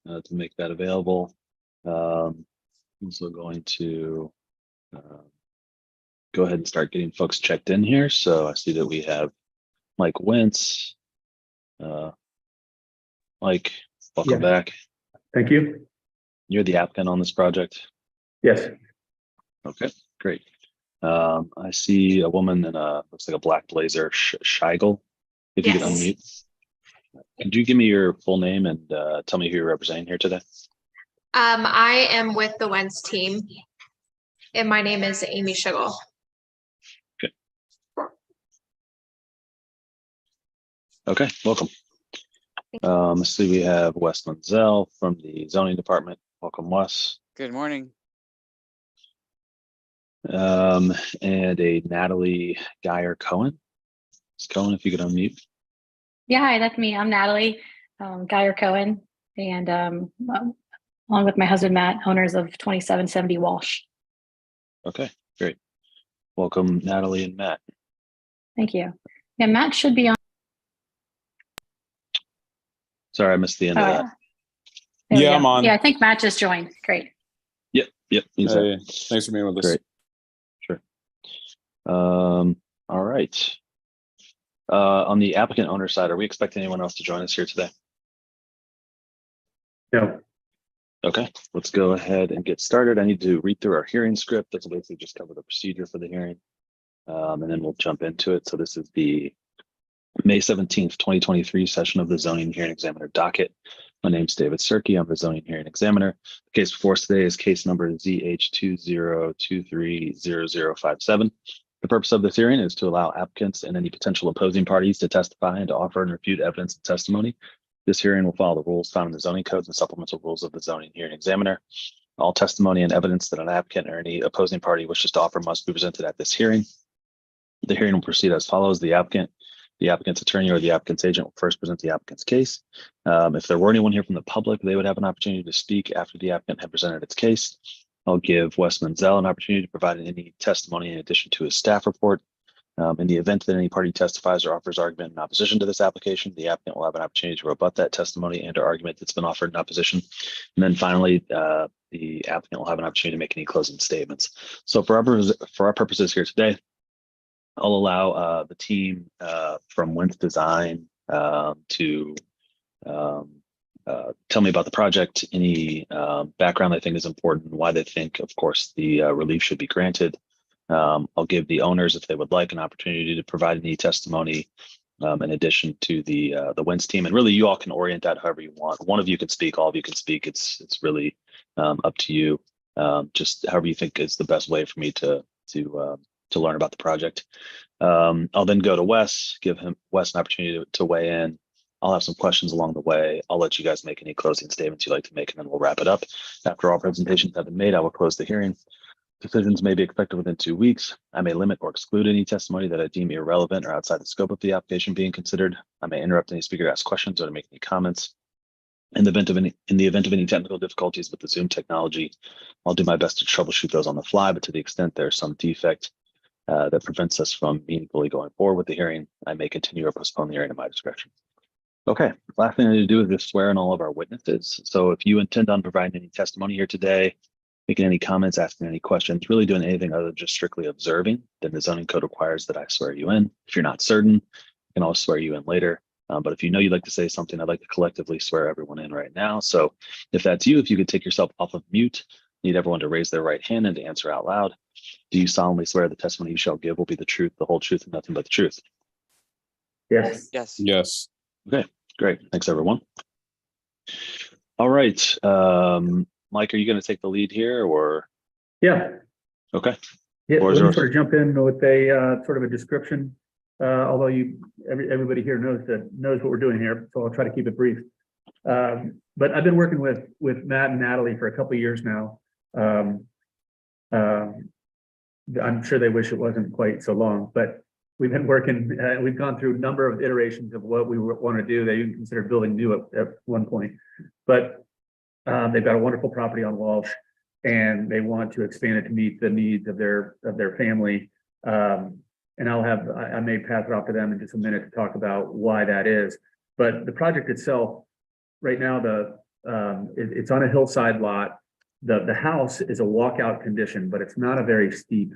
to make that available. Also going to go ahead and start getting folks checked in here. So I see that we have Mike Wentz. Mike, welcome back. Thank you. You're the applicant on this project? Yes. Okay, great. I see a woman in a, looks like a black blazer, Scheigel. If you could unmute. Could you give me your full name and tell me who you're representing here today? I am with the Wentz team, and my name is Amy Schigel. Okay. Okay, welcome. Let's see, we have Wes Menzel from the zoning department. Welcome, Wes. Good morning. And a Natalie Geyer Cohen. Ms. Cohen, if you could unmute. Yeah, hi, that's me. I'm Natalie Geyer Cohen, and along with my husband Matt, owners of 2770 Walsh. Okay, great. Welcome, Natalie and Matt. Thank you. Yeah, Matt should be on. Sorry, I missed the end of that. Yeah, I'm on. Yeah, I think Matt just joined. Great. Yep. He's Hey, thanks for being with us. great. Sure. All right. On the applicant owner side, are we expecting anyone else to join us here today? No. Okay, let's go ahead and get started. I need to read through our hearing script. That's basically just cover the procedure for the hearing. And then we'll jump into it. So this is the May 17th, 2023 session of the zoning hearing examiner docket. My name's David Serkey. I'm the zoning hearing examiner. The case before us today is case number ZH20230057. The purpose of this hearing is to allow applicants and any potential opposing parties to testify and to offer and refute evidence and testimony. This hearing will follow the rules found in the zoning codes and supplemental rules of the zoning hearing examiner. All testimony and evidence that an applicant or any opposing party wishes to offer must be presented at this hearing. The hearing will proceed as follows. The applicant's attorney or the applicant's agent will first present the applicant's case. If there were anyone here from the public, they would have an opportunity to speak after the applicant had presented its case. I'll give Wes Menzel an opportunity to provide any testimony in addition to his staff report. In the event that any party testifies or offers argument in opposition to this application, the applicant will have an opportunity to rebut that testimony and or argument that's been offered in opposition. And then finally, the applicant will have an opportunity to make any closing statements. So for our purposes here today, I'll allow the team from Wentz Design to tell me about the project, any background they think is important, why they think, of course, the relief should be granted. I'll give the owners, if they would like, an opportunity to provide any testimony in addition to the Wentz team. And really, you all can orient that however you want. One of you can speak, all of you can speak. It's really up to you. Just however you think is the best way for me to learn about the project. I'll then go to Wes, give Wes an opportunity to weigh in. I'll have some questions along the way. I'll let you guys make any closing statements you'd like to make, and then we'll wrap it up. After all presentations have been made, I will close the hearing. Decisions may be expected within 2 weeks. I may limit or exclude any testimony that I deem irrelevant or outside the scope of the application being considered. I may interrupt any speaker to ask questions or to make any comments. In the event of any technical difficulties with the Zoom technology, I'll do my best to troubleshoot those on the fly, but to the extent there's some defect that prevents us from meaningfully going forward with the hearing, I may continue or postpone the hearing at my discretion. Okay, last thing I need to do is just swear in all of our witnesses. So if you intend on providing any testimony here today, making any comments, asking any questions, really doing anything other than just strictly observing, then the zoning code requires that I swear you in. If you're not certain, I can always swear you in later. But if you know you'd like to say something, I'd like to collectively swear everyone in right now. So if that's you, if you could take yourself off of mute, need everyone to raise their right hand and to answer out loud. Do you solemnly swear the testimony you shall give will be the truth, the whole truth, and nothing but the truth? Yes. Yes. Yes. Okay, great. Thanks, everyone. All right. Mike, are you going to take the lead here or? Yeah. Okay. Yeah. Floor Let is me yours. sort of jump in with a sort of a description. Although everybody here knows what we're doing here, so I'll try to keep it brief. But I've been working with Matt and Natalie for a couple of years now. I'm sure they wish it wasn't quite so long, but we've been working. We've gone through a number of iterations of what we want to do. They even considered building new at one point, but they've got a wonderful property on Walsh, and they want to expand it to meet the needs of their family. And I may pass it off to them in just a minute to talk about why that is. But the project itself, right now, it's on a hillside lot. The house is a walkout condition, but it's not a very steep.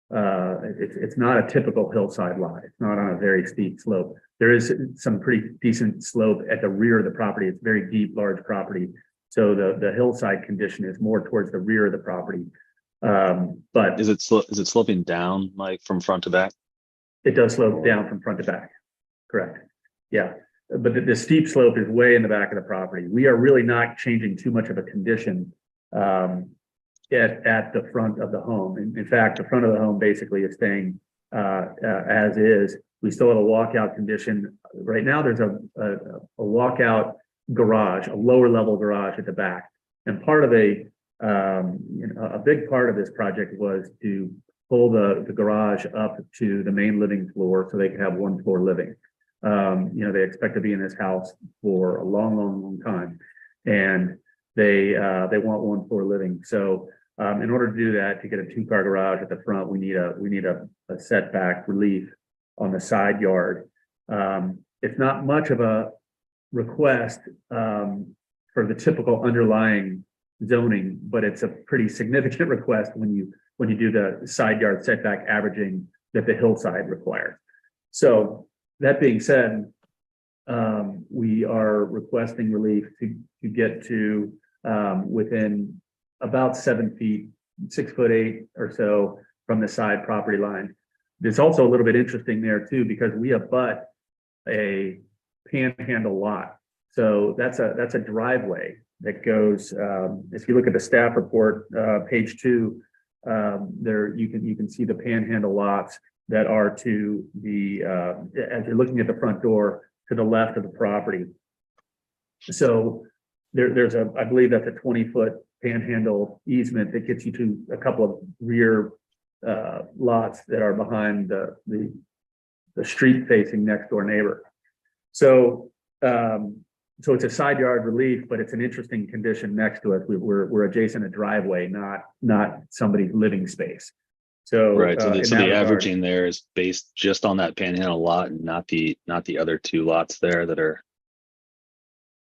It's not a typical hillside lot. It's not on a very steep slope. There is some pretty decent slope at the rear of the property. It's very deep, large property. So the hillside condition is more towards the rear of the property. But Is it sloping down like from front to back? it does slope down from front to back. Correct. Yeah. But the steep slope is way in the back of the property. We are really not changing too much of a condition at the front of the home. In fact, the front of the home basically is staying as is. We still have a walkout condition. Right now, there's a walkout garage, a lower level garage at the back. And part of a big part of this project was to pull the garage up to the main living floor so they could have one floor living. They expect to be in this house for a long time, and they want one floor living. So in order to do that, to get a 2-car garage at the front, we need a setback relief on the side yard. It's not much of a request for the typical underlying zoning, but it's a pretty significant request when you do the side yard setback averaging that the hillside requires. So that being said, we are requesting relief to get to within about 7 feet, 6'8" or so from the side property line. It's also a little bit interesting there too, because we abut a panhandle lot. So that's a driveway that goes, if you look at the staff report, page 2, there you can see the panhandle lots that are to the, as you're looking at the front door, to the left of the property. So there's I believe that's a 20-foot panhandle easement that gets you to a couple of rear lots that are behind the street facing next door neighbor. So so it's a side yard relief, but it's an interesting condition next to it. We're adjacent a driveway, not somebody's living space. So right. So the averaging there is based just on that panhandle lot and not the other 2 lots there that are.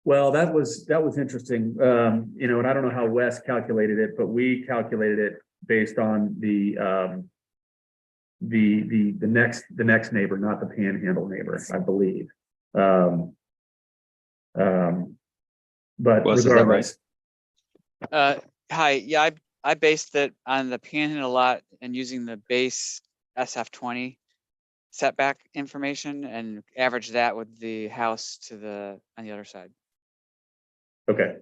Well, that was interesting. And I don't know how Wes calculated it, but we calculated it based on the next neighbor, not the panhandle neighbor, I believe. But Wes, is that regardless, Hi, yeah, I based it on the panhandle lot and using the base SF20 setback information and average that with the house on the other side. okay.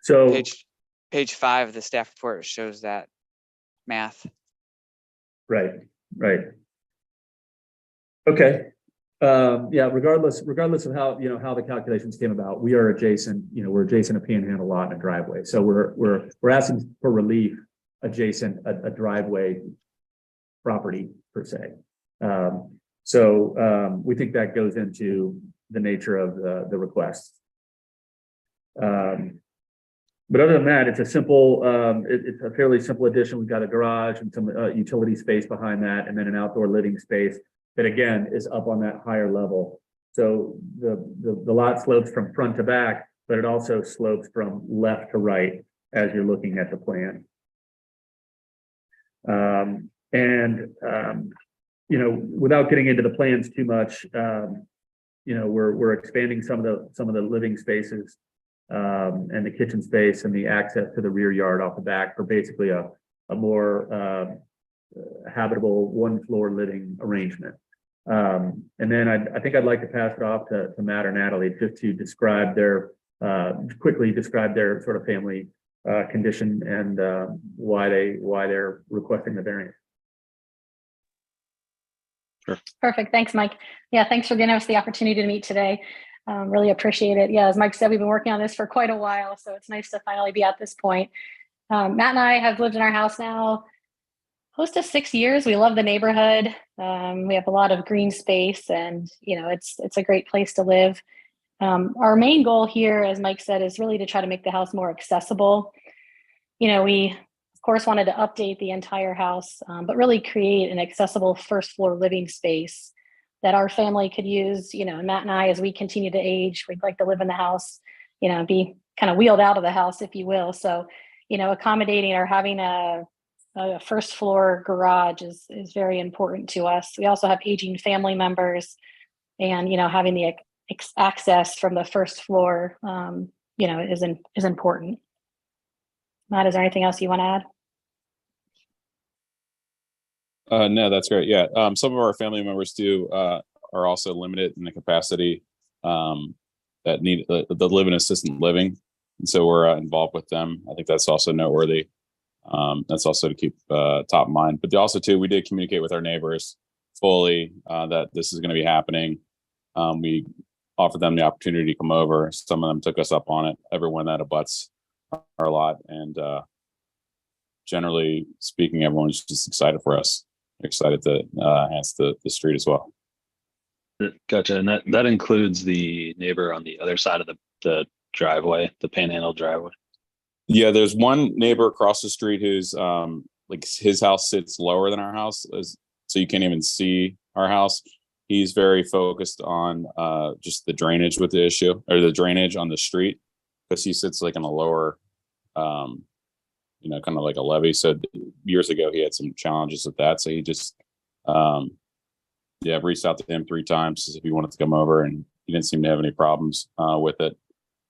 So Page 5 of the staff report shows that math. right. Okay. Yeah, regardless of how the calculations came about, we are adjacent, we're adjacent a panhandle lot and a driveway. So we're asking for relief adjacent a driveway property per se. So we think that goes into the nature of the request. But other than that, it's a simple, it's a fairly simple addition. We've got a garage and some utility space behind that, and then an outdoor living space that again is up on that higher level. So the lot slopes from front to back, but it also slopes from left to right as you're looking at the plan. Without getting into the plans too much, we're expanding some of the living spaces and the kitchen space and the access to the rear yard off the back for basically a more habitable 1-floor living arrangement. And then I think I'd like to pass it off to Matt or Natalie just to describe quickly describe their sort of family condition and why they're requesting the variance. Sure. Perfect. Thanks, Mike. Yeah, thanks for giving us the opportunity to meet today. Really appreciate it. Yeah, as Mike said, we've been working on this for quite a while, so it's nice to finally be at this point. Matt and I have lived in our house now close to 6 years. We love the neighborhood. We have a lot of green space, and it's a great place to live. Our main goal here, as Mike said, is really to try to make the house more accessible. We of course wanted to update the entire house, but really create an accessible 1st floor living space that our family could use, and Matt and I, as we continue to age, we'd like to live in the house, be kind of wheeled out of the house, if you will. So, accommodating or having a first floor garage is very important to us. We also have aging family members, and, having the access from the first floor, is important. Matt, is there anything else you want to add? No, that's great. Yeah. Some of our family members are also limited in the capacity that live in assisted living. And so we're involved with them. I think that's also noteworthy. That's also to keep top of mind. But also too, we did communicate with our neighbors fully that this is going to be happening. We offered them the opportunity to come over. Some of them took us up on it. Everyone that abuts our lot, and generally speaking, everyone's just excited for us. Excited to enhance the street as well. Gotcha. And that includes the neighbor on the other side of the driveway, the panhandle driveway. Yeah, there's one neighbor across the street who's like his house sits lower than our house, so you can't even see our house. He's very focused on just the drainage with the issue, or the drainage on the street, because he sits like in a lower kind of like a levee. So years ago, he had some challenges with that. So he just, reached out to him 3 times if he wanted to come over, and he didn't seem to have any problems with it.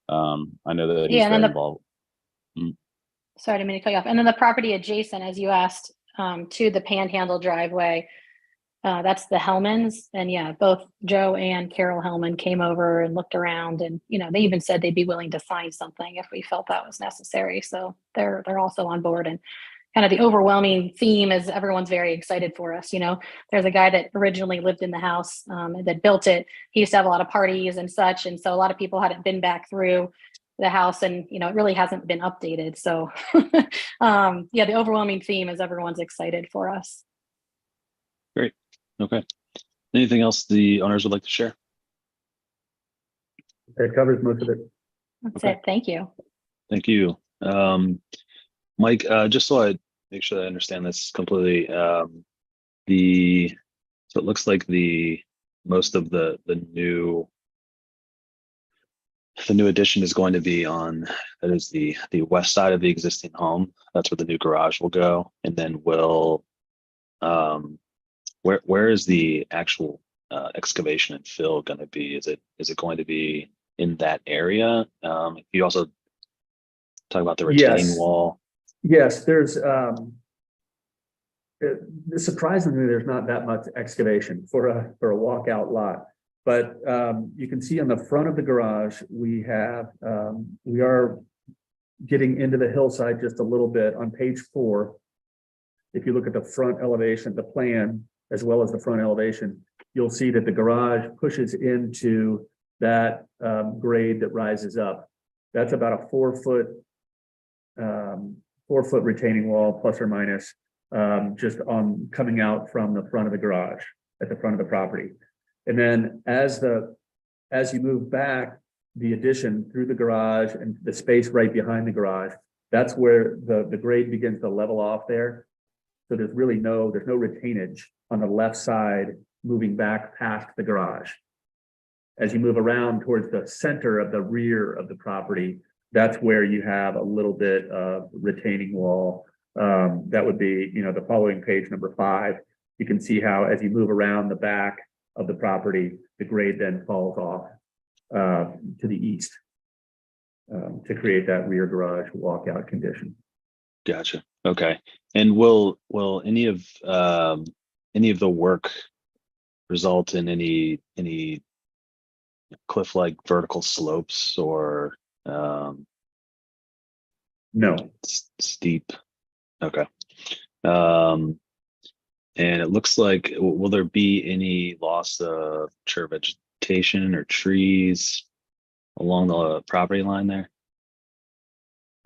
I know that he's very involved. Sorry, I didn't mean to cut you off. And then the property adjacent, as you asked, to the panhandle driveway, that's the Hellmans. And yeah, both Joe and Carol Hellman came over and looked around, and they even said they'd be willing to sign something if we felt that was necessary. So they're also on board. And kind of the overwhelming theme is everyone's very excited for us. There's a guy that originally lived in the house that built it. He used to have a lot of parties and such, and so a lot of people hadn't been back through the house, and it really hasn't been updated. So the overwhelming theme is everyone's excited for us. Great. Okay. Anything else the owners would like to share? That covers most of it. That's it. Thank you. Thank you. Mike, just so I make sure that I understand this completely, so it looks like most of the new addition is going to be on, that is the west side of the existing home. That's where the new garage will go. And then where is the actual excavation and fill going to be? Is it going to be in that area? You also talk about the retaining wall. Yes, there's surprisingly, there's not that much excavation for a walkout lot. But you can see on the front of the garage, we are getting into the hillside just a little bit. On page 4, if you look at the front elevation, the plan, as well as the front elevation, you'll see that the garage pushes into that grade that rises up. That's about a 4-foot retaining wall, plus or minus, just on coming out from the front of the garage at the front of the property. And then as you move back the addition through the garage and the space right behind the garage, that's where the grade begins to level off there. So there's no retainage on the left side moving back past the garage. As you move around towards the center of the rear of the property, that's where you have a little bit of retaining wall. That would be, the following page, number 5. You can see how as you move around the back of the property, the grade then falls off to the east to create that rear garage walkout condition. Gotcha. Okay. And will any of the work result in any cliff-like vertical slopes or No. Steep? Okay. And it looks like, will there be any loss of mature vegetation or trees along the property line there?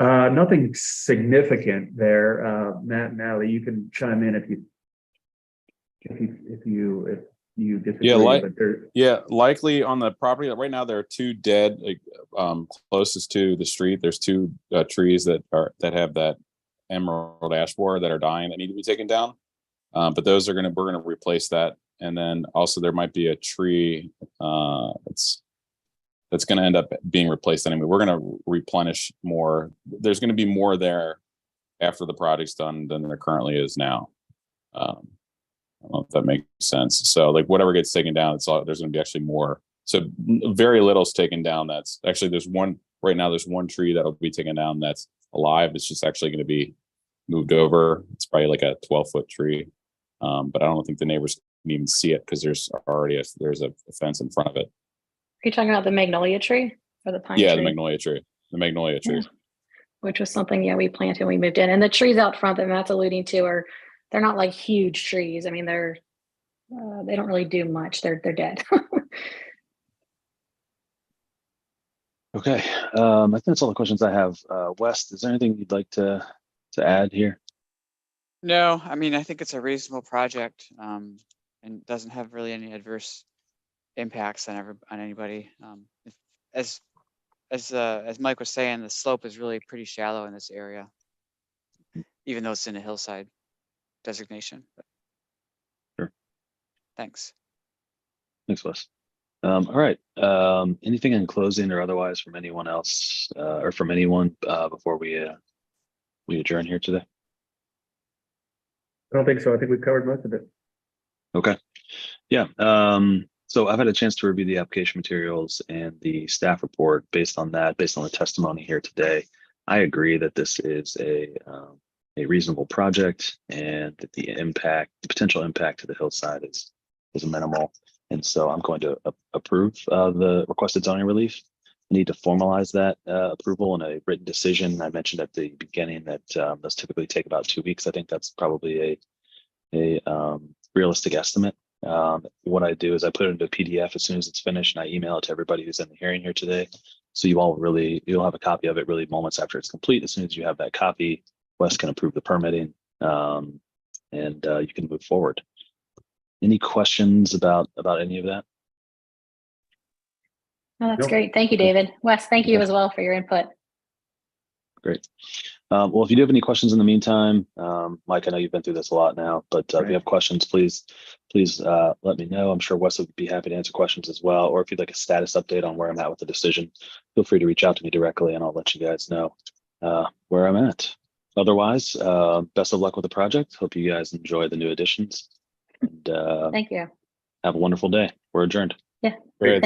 Nothing significant there. Matt and Natalie, you can chime in if you disagree. Likely on the property right now there are 2 dead closest to the street. There's 2 trees that have that emerald ash borer that are dying that need to be taken down. But we're gonna replace that And then also there might be a tree that's going to end up being replaced anyway. We're going to replenish more. There's going to be more there after the project's done than there currently is now. I don't know if that makes sense. So like whatever gets taken down, there's going to be actually more. So very little's taken down. That's actually, there's one tree that'll be taken down that's alive. It's just actually going to be moved over. It's probably like a 12-foot tree. But I don't think the neighbors can even see it because there's already there's a fence in front of it. Are you talking about the magnolia tree or the pine Yeah, tree? the magnolia tree. The magnolia tree. Yeah. Which was something, we planted when we moved in. And the trees out front that Matt's alluding to they're not like huge trees. I mean, they don't really do much. They're dead. Okay, I think that's all the questions I have. Wes, is there anything you'd like to add here? No, I mean, I think it's a reasonable project, and doesn't have really any adverse impacts on anybody. As Mike was saying, the slope is really pretty shallow in this area, even though it's in a hillside designation. Sure. Thanks. Thanks, Wes. All right. Anything in closing or otherwise from anyone else or from anyone before we adjourn here today? I don't think so. I think we've covered most of it. Okay. Yeah. So I've had a chance to review the application materials and the staff report. Based on the testimony here today, I agree that this is a reasonable project and that the potential impact to the hillside is minimal. And so I'm going to approve the requested zoning relief. I need to formalize that approval in a written decision. I mentioned at the beginning that those typically take about 2 weeks. I think that's probably a realistic estimate. What I do is I put it into a PDF as soon as it's finished, and I email it to everybody who's in the hearing here today. So you'll have a copy of it really moments after it's complete. As soon as you have that copy, Wes can approve the permitting, and you can move forward. Any questions about any of that? Oh, that's Nope. great. Thank you, David. Wes, thank you Okay. as well for your input. Great. Well, if you do have any questions in the meantime, Mike, I know you've been through this a lot now, but if Right. you have questions, please let me know. I'm sure Wes would be happy to answer questions as well. Or if you'd like a status update on where I'm at with the decision, feel free to reach out to me directly and I'll let you guys know where I'm at. Otherwise, best of luck with the project. Hope you guys enjoy the new additions. And Thank you. have a wonderful day. We're adjourned. Yeah. Great.